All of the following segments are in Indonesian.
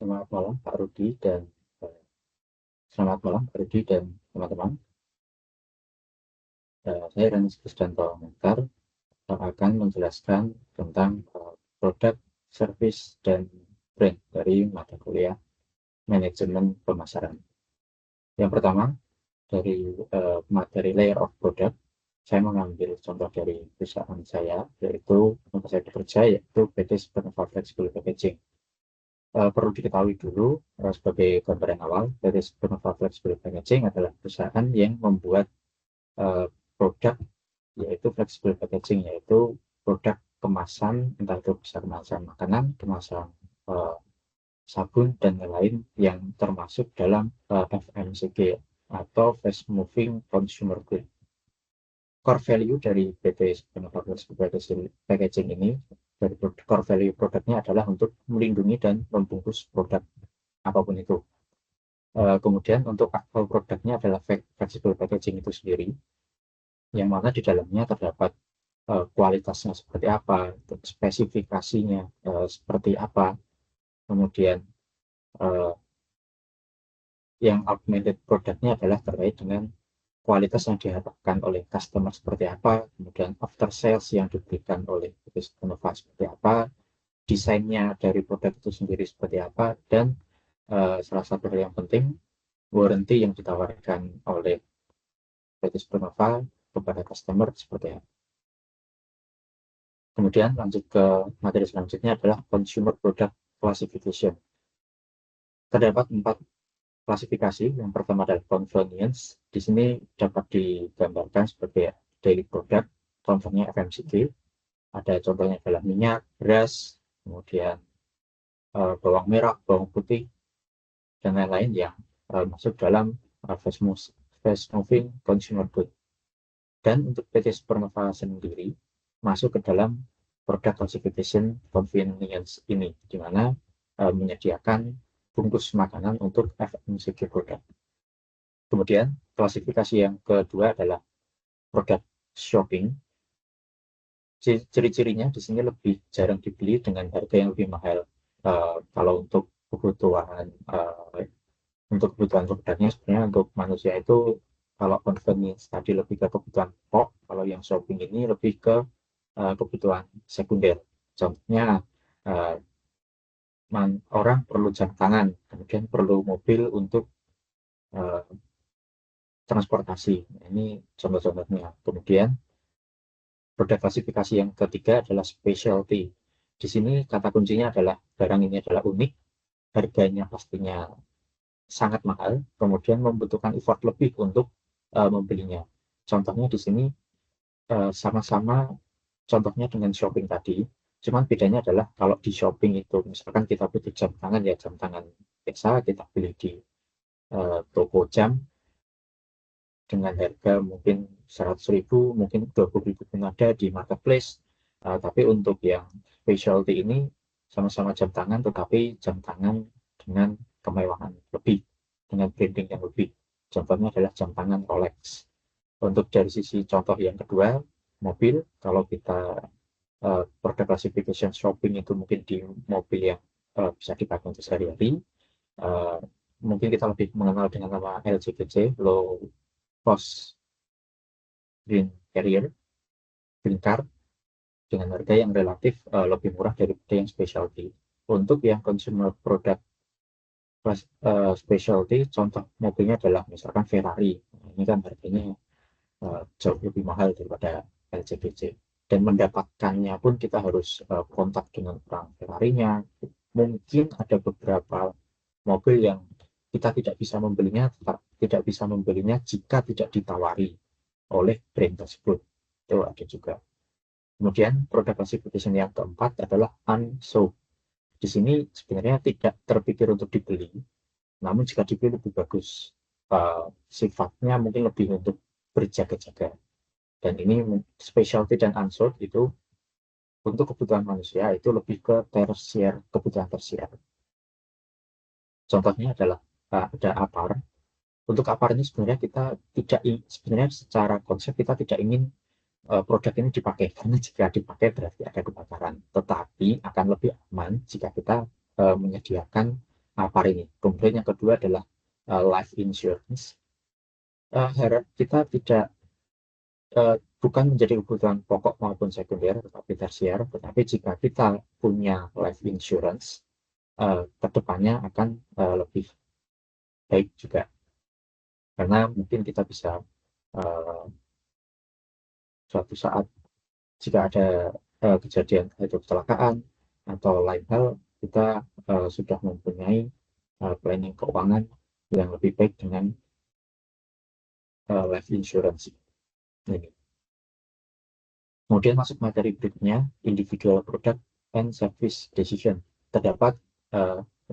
Selamat malam Pak Rudi dan selamat malam Pak Rudi dan teman-teman. Saya Ranis Krisdanto Mekar akan menjelaskan tentang produk, service, dan brand dari mata kuliah manajemen pemasaran. Yang pertama, dari materi layer of product, saya mengambil contoh dari perusahaan saya, yaitu tempat saya bekerja, yaitu PT Supernova Flexible Packaging. Perlu diketahui dulu sebagai gambaran awal, PT Supernova Flexible Packaging adalah perusahaan yang membuat produk, yaitu flexible packaging, yaitu produk kemasan, entah itu bisa kemasan makanan, kemasan sabun, dan lain-lain yang termasuk dalam FMCG atau fast moving consumer good. Core value dari PT Supernova Flexible Packaging ini, dari core value produknya adalah untuk melindungi dan membungkus produk apapun itu. Kemudian untuk aktual produknya adalah flexible packaging itu sendiri, yang mana di dalamnya terdapat kualitasnya seperti apa, spesifikasinya seperti apa, kemudian yang augmented produknya adalah terkait dengan kualitas yang diharapkan oleh customer seperti apa, kemudian after sales yang diberikan oleh Supernova seperti apa, desainnya dari produk itu sendiri seperti apa, dan salah satu hal yang penting, warranty yang ditawarkan oleh PT Supernova kepada customer seperti apa. Kemudian lanjut ke materi selanjutnya adalah consumer product classification. Terdapat 4 klasifikasi. Yang pertama adalah convenience. Di sini dapat digambarkan sebagai daily product, contohnya FMCG. Ada contohnya adalah minyak, beras, kemudian bawang merah, bawang putih, dan lain-lain yang masuk dalam fast moving consumer good. Dan untuk PT Supernova sendiri masuk ke dalam product classification convenience ini, di mana menyediakan bungkus makanan untuk FMCG product. Kemudian klasifikasi yang kedua adalah product shopping. Ciri-cirinya di sini lebih jarang dibeli dengan harga yang lebih mahal. Kalau untuk kebutuhan produknya, sebenarnya untuk manusia itu, kalau convenience tadi lebih ke kebutuhan pokok, kalau yang shopping ini lebih ke kebutuhan sekunder. Contohnya orang perlu jam tangan, kemudian perlu mobil untuk transportasi. Ini contoh-contohnya. Kemudian produk klasifikasi yang ketiga adalah specialty. Di sini kata kuncinya adalah barang ini adalah unik, harganya pastinya sangat mahal, kemudian membutuhkan effort lebih untuk membelinya. Contohnya di sini sama-sama contohnya dengan shopping tadi, cuman bedanya adalah kalau di shopping itu misalkan kita butuh jam tangan, ya jam tangan biasa kita beli di toko jam dengan harga mungkin 100.000, mungkin 20.000 pun ada di marketplace. Tapi untuk yang specialty ini sama-sama jam tangan, tetapi jam tangan dengan kemewahan lebih, dengan branding yang lebih. Contohnya adalah jam tangan Rolex. Untuk dari sisi contoh yang kedua, mobil, kalau kita product classification shopping itu mungkin di mobil yang bisa dipakai untuk sehari-hari. Mungkin kita lebih mengenal dengan nama LCGC, Low Cost Green Carrier, Green Car, dengan harga yang relatif lebih murah daripada yang specialty. Untuk yang consumer product specialty, contoh mobilnya adalah misalkan Ferrari. Ini kan harganya jauh lebih mahal daripada LCGC. Dan mendapatkannya pun kita harus kontak dengan orang Ferrari-nya. Mungkin ada beberapa mobil yang kita tidak bisa membelinya jika tidak ditawari oleh brand tersebut. Itu ada juga. Kemudian produk classification yang keempat adalah unsold. Di sini sebenarnya tidak terpikir untuk dibeli, namun jika dibeli lebih bagus. Sifatnya mungkin lebih untuk berjaga-jaga. Dan ini specialty dan unsold itu untuk kebutuhan manusia itu lebih ke tersier, kebutuhan tersier. Contohnya adalah ada apar. Untuk apar ini sebenarnya secara konsep kita tidak ingin produk ini dipakai, karena jika dipakai berarti ada kebakaran. Tetapi akan lebih aman jika kita menyediakan apa ini. Kemudian yang kedua adalah life insurance. Harap kita tidak bukan menjadi kebutuhan pokok maupun sekunder, tetapi tersier. Tetapi jika kita punya life insurance, kedepannya akan lebih baik juga, karena mungkin kita bisa suatu saat jika ada kejadian itu kecelakaan atau lain hal, kita sudah mempunyai planning keuangan yang lebih baik dengan life insurance ini. Kemudian masuk materi berikutnya, individual product and service decision. Terdapat 5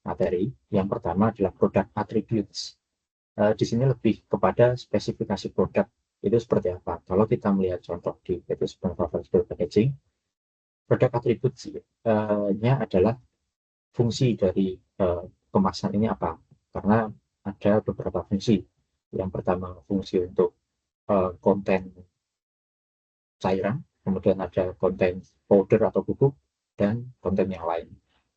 materi. Yang pertama adalah product attributes. Di sini lebih kepada spesifikasi produk itu seperti apa. Kalau kita melihat contoh di Flexible Packaging, produk attributes-nya adalah fungsi dari kemasan ini apa. Karena ada beberapa fungsi. Yang pertama fungsi untuk konten cairan, kemudian ada konten powder atau bubuk, dan konten yang lain.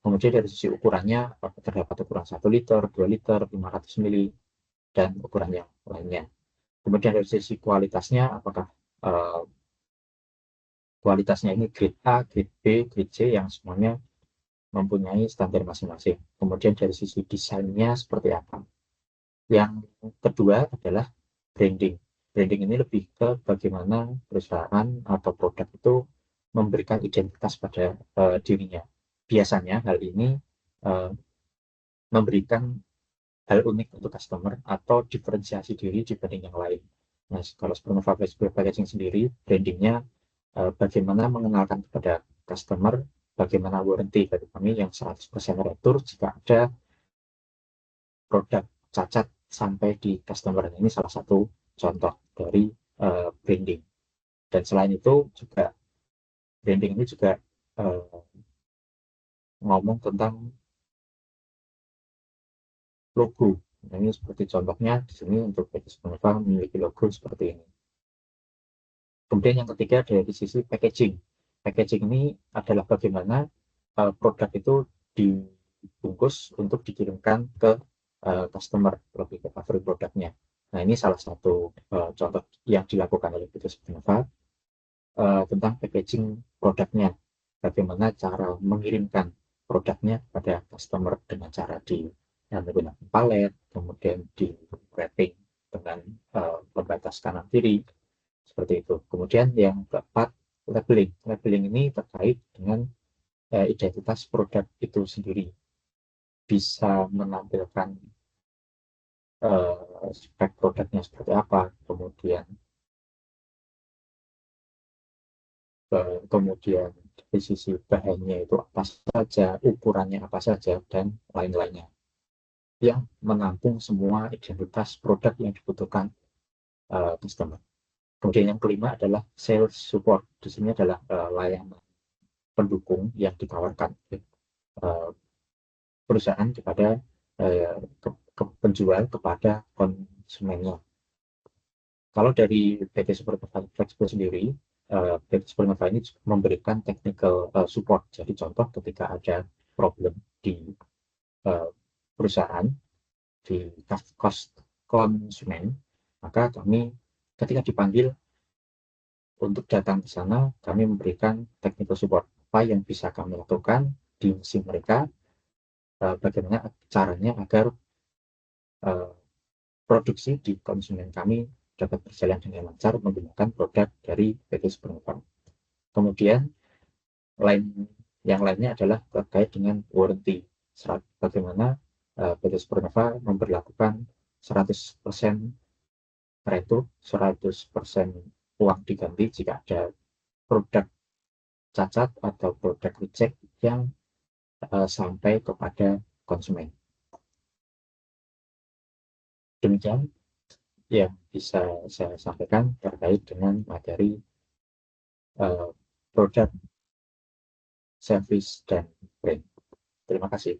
Kemudian dari sisi ukurannya, terdapat ukuran 1 liter, 2 liter, 500 ml, dan ukuran yang lainnya. Kemudian dari sisi kualitasnya, apakah kualitasnya ini grade A, grade B, grade C, yang semuanya mempunyai standar masing-masing. Kemudian dari sisi desainnya seperti apa. Yang kedua adalah branding. Branding ini lebih ke bagaimana perusahaan atau produk itu memberikan identitas pada dirinya. Biasanya hal ini memberikan hal unik untuk customer atau diferensiasi diri dibanding yang lain. Nah, kalau Supernova Flexible Packaging sendiri, brandingnya bagaimana mengenalkan kepada customer, bagaimana warranty dari kami yang 100% retur jika ada produk cacat sampai di customer. Ini salah satu contoh dari branding. Dan selain itu juga branding ini juga ngomong tentang logo. Nah, ini seperti contohnya di sini untuk Supernova memiliki logo seperti ini. Kemudian yang ketiga dari sisi packaging. Packaging ini adalah bagaimana produk itu dibungkus untuk dikirimkan ke customer, lebih ke pabrik produknya. Nah, ini salah satu contoh yang dilakukan oleh PT Supernova tentang packaging produknya. Bagaimana cara mengirimkan produknya pada customer dengan cara menggunakan palet, kemudian di wrapping dengan pembatas kanan kiri, seperti itu. Kemudian yang keempat, labeling. Labeling ini terkait dengan identitas produk itu sendiri. Bisa menampilkan spek produknya seperti apa, kemudian di sisi bahannya itu apa saja, ukurannya apa saja, dan lain-lainnya, yang menampung semua identitas produk yang dibutuhkan customer. Kemudian yang kelima adalah sales support. Di sini adalah layanan pendukung yang ditawarkan perusahaan kepada penjual kepada konsumennya. Kalau dari PT Supernova Flexible sendiri, PT Supernova ini memberikan technical support. Jadi contoh ketika ada problem di perusahaan, di cost konsumen, maka kami ketika dipanggil untuk datang ke sana, kami memberikan technical support. Apa yang bisa kami lakukan di mesin mereka, bagaimana caranya agar produksi di konsumen kami dapat berjalan dengan lancar menggunakan produk dari PT Supernova. Kemudian yang lainnya adalah terkait dengan warranty. Bagaimana PT Supernova memperlakukan 100% retur, 100% uang diganti jika ada produk cacat atau produk reject yang sampai kepada konsumen. Demikian yang bisa saya sampaikan terkait dengan materi produk, service, dan brand. Terima kasih.